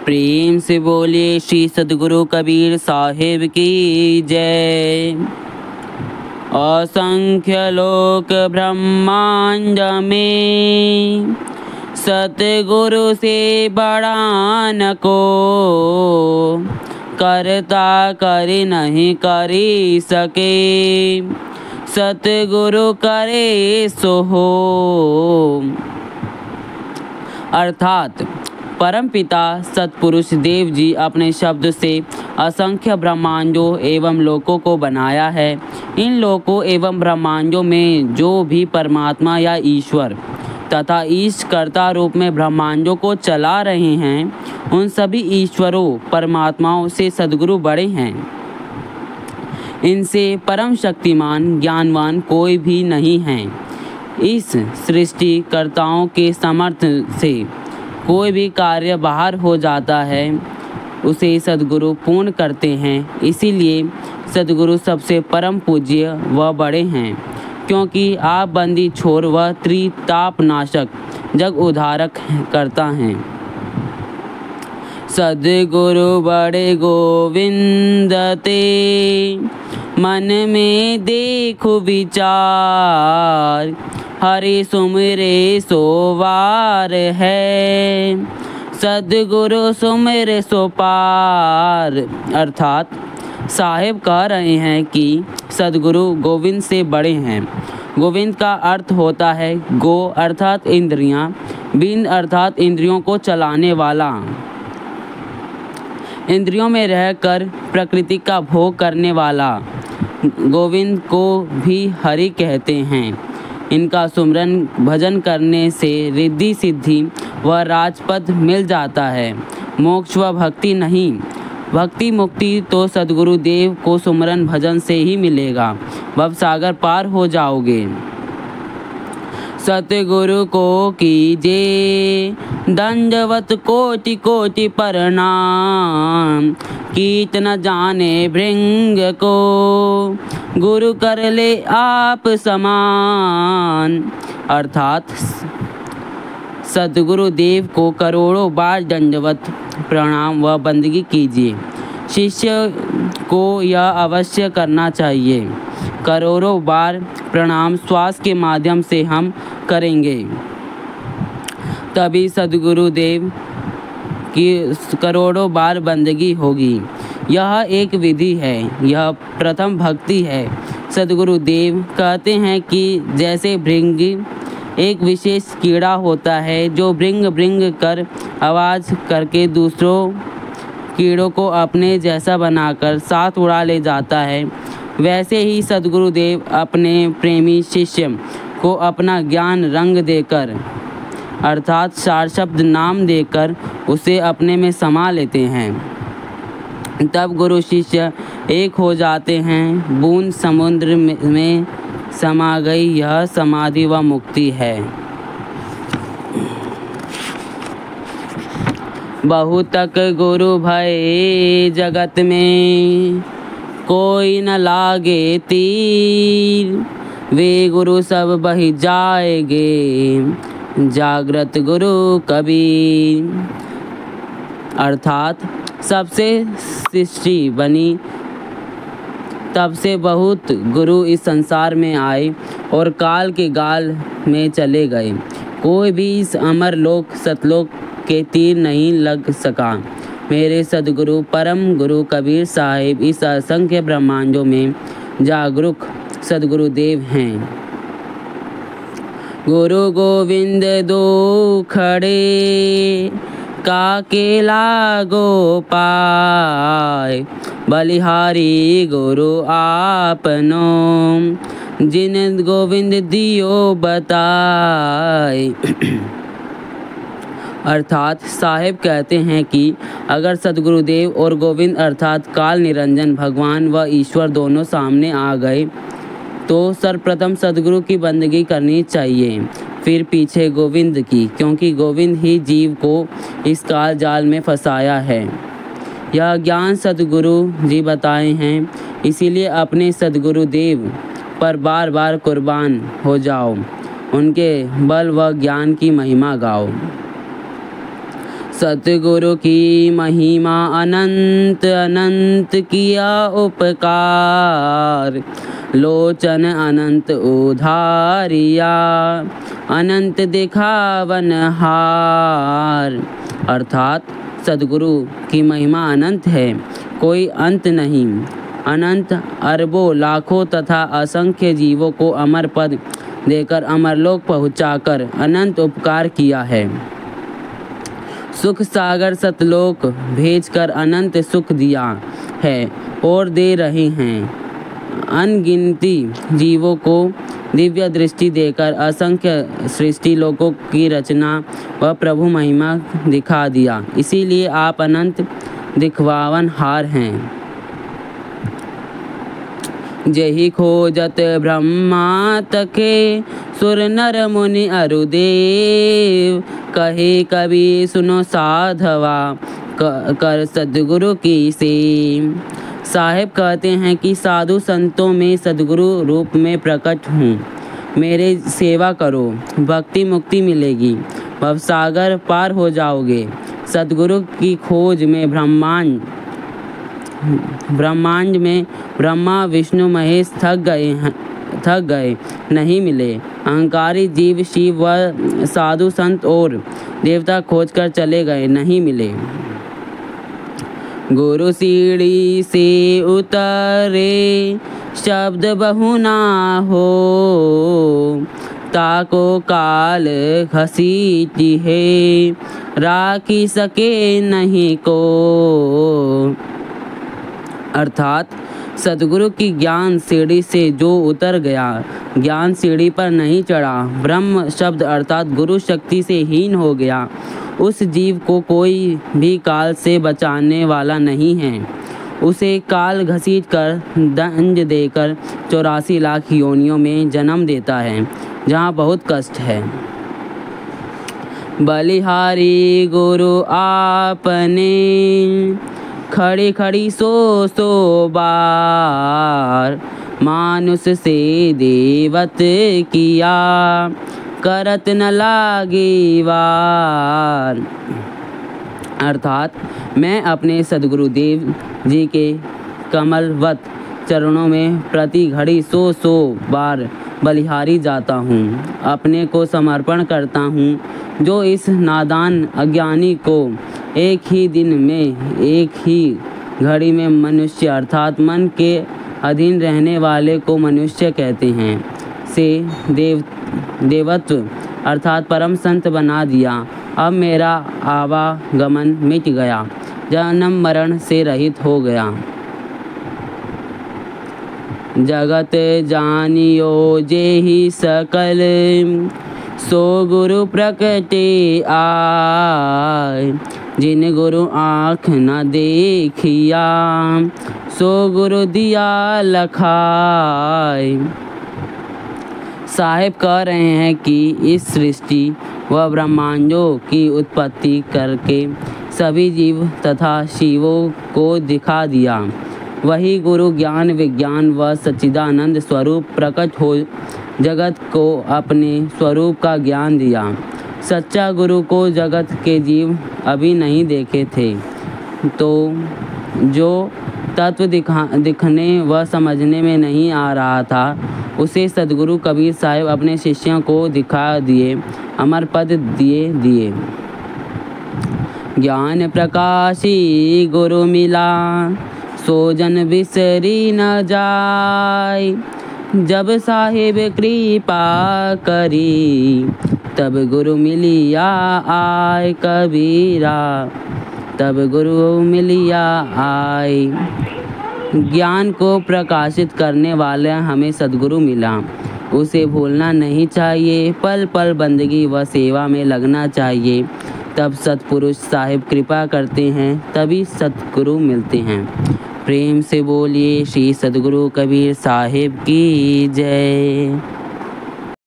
प्रेम से बोलिए श्री सद्गुरु कबीर साहिब की जय। असंख्य लोक ब्रह्मांड में सतगुरु से बड़ा न को, करता कर नहीं करी सके, सतगुरु करे सो हो। अर्थात परमपिता सतपुरुष देव जी अपने शब्द से असंख्य ब्रह्मांडों एवं लोकों को बनाया है। इन लोकों एवं ब्रह्मांडों में जो भी परमात्मा या ईश्वर तथा ईशकर्ता रूप में ब्रह्मांडों को चला रहे हैं, उन सभी ईश्वरों परमात्माओं से सद्गुरु बड़े हैं। इनसे परम शक्तिमान ज्ञानवान कोई भी नहीं है। इस सृष्टिकर्ताओं के समर्थ से कोई भी कार्य बाहर हो जाता है, उसे सद्गुरु पूर्ण करते हैं। इसीलिए सद्गुरु सबसे परम पूज्य व बड़े हैं, क्योंकि आप बंदी छोर व त्रिताप नाशक जग उद्धारक करता हैं। सद्गुरु बड़े गोविंद ते मन में देखो विचार, हरि सुमिरे सोवार है, सद्गुरु सुमिरे सो पार। अर्थात साहिब कह रहे हैं कि सद्गुरु गोविंद से बड़े हैं। गोविंद का अर्थ होता है गो अर्थात इंद्रियां, विंद अर्थात इंद्रियों को चलाने वाला, इंद्रियों में रहकर प्रकृति का भोग करने वाला। गोविंद को भी हरि कहते हैं। इनका सुमरन भजन करने से रिद्धि सिद्धि व राजपद मिल जाता है, मोक्ष व भक्ति नहीं। भक्ति मुक्ति तो सद्गुरु देव को सुमरन भजन से ही मिलेगा, भवसागर पार हो जाओगे। सतगुरु को कीजे दंडवत कोटि कोटि प्रणाम, कीट न जाने भृंग को, गुरु कर ले आप समान। अर्थात सतगुरु देव को करोड़ों बार दंडवत प्रणाम व बंदगी कीजिए। शिष्य को यह अवश्य करना चाहिए। करोड़ों बार प्रणाम श्वास के माध्यम से हम करेंगे, तभी सद्गुरु देव की करोड़ों बार बंदगी होगी। यह एक विधि है, यह प्रथम भक्ति है। सद्गुरु देव कहते हैं कि जैसे भृंग एक विशेष कीड़ा होता है जो भृंग भृंग कर आवाज़ करके दूसरों कीड़ों को अपने जैसा बनाकर साथ उड़ा ले जाता है, वैसे ही सद्गुरु देव अपने प्रेमी शिष्य को अपना ज्ञान रंग देकर अर्थात चार शब्द नाम देकर उसे अपने में समा लेते हैं। तब गुरु शिष्य एक हो जाते हैं। बूंद समुद्र में समा गई, यह समाधि व मुक्ति है। बहुतक गुरु भय जगत में, कोई न लागे तीर, वे गुरु सब बहि जाएंगे, जागृत गुरु कबीर। अर्थात सबसे सृष्टि बनी तब से बहुत गुरु इस संसार में आए और काल के गाल में चले गए। कोई भी इस अमर लोक सतलोक के तीर नहीं लग सका। मेरे सद्गुरु परम गुरु कबीर साहिब इस असंख्य ब्रह्मांडों में जागरूक सद्गुरु देव हैं। गुरु गोविंद दो खड़े, काके लागो पाय, बलिहारी गुरु आपनो, जिन गोविंद दियो बताए। अर्थात साहिब कहते हैं कि अगर सद्गुरुदेव और गोविंद अर्थात काल निरंजन भगवान व ईश्वर दोनों सामने आ गए तो सर्वप्रथम सद्गुरु की बंदगी करनी चाहिए, फिर पीछे गोविंद की, क्योंकि गोविंद ही जीव को इस काल जाल में फंसाया है। यह ज्ञान सद्गुरु जी बताए हैं, इसीलिए अपने सद्गुरुदेव पर बार बार कुर्बान हो जाओ, उनके बल व ज्ञान की महिमा गाओ। सतगुरु की महिमा अनंत अनंत किया उपकार, लोचन अनंत उधारिया अनंत दिखावन हार। अर्थात सद्गुरु की महिमा अनंत है, कोई अंत नहीं। अनंत अरबों लाखों तथा असंख्य जीवों को अमर पद देकर अमरलोक पहुंचाकर अनंत उपकार किया है। सुख सागर सतलोक भेजकर अनंत सुख दिया है और दे रहे हैं। अनगिनती जीवों को दिव्य दृष्टि देकर असंख्य सृष्टि लोकों की रचना व प्रभु महिमा दिखा दिया। इसीलिए आप अनंत दिखवावन हार हैं। जही खोजत ब्रह्मा तके सुर नर मुनि अरुदेव, कहे कवि सुनो साधवा कर सद्गुरु की सेव। साहेब कहते हैं कि साधु संतों में सद्गुरु रूप में प्रकट हूँ, मेरे सेवा करो, भक्ति मुक्ति मिलेगी, भवसागर पार हो जाओगे। सद्गुरु की खोज में ब्रह्मांड में ब्रह्मा विष्णु महेश थक गए नहीं मिले। अहंकारी जीव शिव व साधु संत और देवता खोजकर चले गए नहीं मिले। गुरु सीढ़ी से उतरे शब्द बहु ना हो, ताको काल घसीटी है राखी सके नहीं को। अर्थात सद्गुरु की ज्ञान सीढ़ी से जो उतर गया, ज्ञान सीढ़ी पर नहीं चढ़ा, ब्रह्म शब्द अर्थात गुरु शक्ति से हीन हो गया, उस जीव को कोई भी काल से बचाने वाला नहीं है। उसे काल घसीट कर दंड देकर 84 लाख योनियों में जन्म देता है, जहाँ बहुत कष्ट है। बलिहारी गुरु आपने खड़ी खड़ी सो बार, मानुष से देवत किया करत न लागे वार। अर्थात मैं अपने सद्गुरु देव जी के कमलवत चरणों में प्रति घड़ी 100 बार बलिहारी जाता हूँ, अपने को समर्पण करता हूँ। जो इस नादान अज्ञानी को एक ही दिन में एक ही घड़ी में मनुष्य अर्थात मन के अधीन रहने वाले को मनुष्य कहते हैं, से देवत्व अर्थात परम संत बना दिया। अब मेरा आवागमन मिट गया, जन्म मरण से रहित हो गया। जगत जानियो जेहि सकल, सो गुरु प्रकटे आय। जिन गुरु आँख न देखिया, सो गुरु दिया लखाय। साहेब कह रहे हैं कि इस सृष्टि व ब्रह्मांडों की उत्पत्ति करके सभी जीव तथा शिवों को दिखा दिया। वही गुरु ज्ञान विज्ञान व सच्चिदानंद स्वरूप प्रकट हो जगत को अपने स्वरूप का ज्ञान दिया। सच्चा गुरु को जगत के जीव अभी नहीं देखे थे, तो जो तत्व दिखने व समझने में नहीं आ रहा था, उसे सद्गुरु कबीर साहिब अपने शिष्यों को दिखा दिए, अमर पद दिए। ज्ञान प्रकाशी गुरु मिला, सो जन बिसरी न जाय। जब साहिब कृपा करी, तब गुरु मिलिया आय कबीरा, तब गुरु मिलिया आय। ज्ञान को प्रकाशित करने वाले हमें सद्गुरु मिला, उसे भूलना नहीं चाहिए, पल पल बंदगी व सेवा में लगना चाहिए। तब सत्पुरुष साहिब कृपा करते हैं, तभी सद्गुरु मिलते हैं। प्रेम से बोलिए श्री सद्गुरु कबीर साहिब की जय।